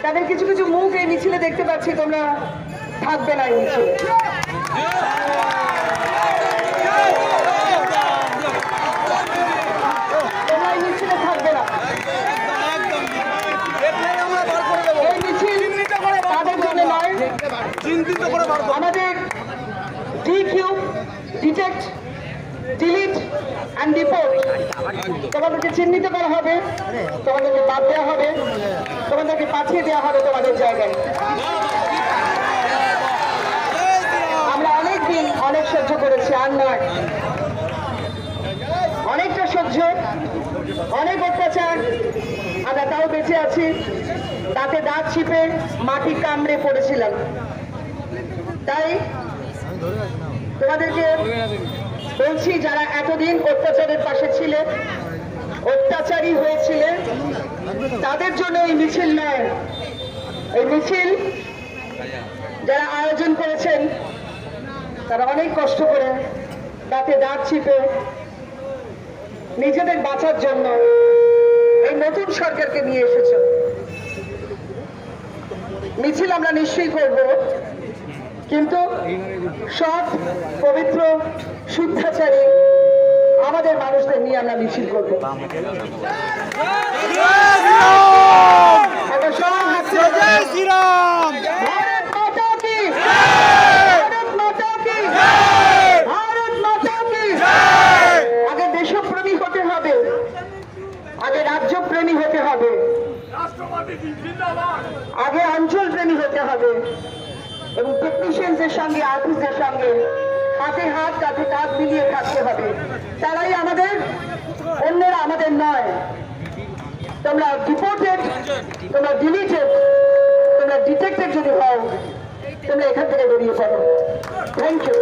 তাদের কিছু কিছু মুখ এই মিছিলে দেখতে পাচ্ছি, তোমরা থাকবে না এই মিছিলে। তোমরা এই মিছিলে থাকবে না। এই মিছিল তাদের জন্য নয়, আমাদের DQ, detect, delete and deport, তোমাদেরকে চিহ্নিত করা হবে, তোমাদেরকে বাদ দেওয়া হবে, তোমাদেরকে পাঠিয়ে দেওয়া হবে তোমাদের জায়গায়। আমরা অনেকদিন অনেক সহ্য করেছি, আর নয়, অনেকটা সহ্য, অনেক অত্যাচার, আমরা তাও বেঁচে আছি। তাতে দাঁত চিপে মাটি কামড়ে পড়েছিলাম। তাই তোমাদেরকে বলছি, যারা এতদিন অত্যাচারের পাশে ছিলে, অত্যাচারী হয়েছিলে, তাদের জন্য এই মিছিল নয়। এই মিছিল যারা আয়োজন করেছেন তারা অনেক কষ্ট করে দাঁতে দাঁত চিপে নিজেদের বাঁচার জন্য এই নতুন সরকারকে নিয়ে এসেছ। মিছিল আমরা নিশ্চয়ই করব, কিন্তু সব পবিত্র শুদ্ধাচারী আমাদের মানুষদের নিয়ে আমরা মিছিল করব। আগে দেশপ্রেমী হতে হবে, আগে রাজ্যপ্রেমী হতে হবে, আগে অঞ্চল প্রেমী হতে হবে, এবং টেকনিশিয়ানদের সঙ্গে, আর্টিস্টদের সঙ্গে হাতে হাত কাঁধে কাঁধ মিলিয়ে থাকতে হবে। তারাই আমাদের, অন্যরা আমাদের নয়। তোমরা ডিপোর্টেড, তোমরা ডিলিটেড, তোমরা ডিটেক্টেড যদি হও, তোমরা এখান থেকে বেরিয়ে পড়ো। Thank you.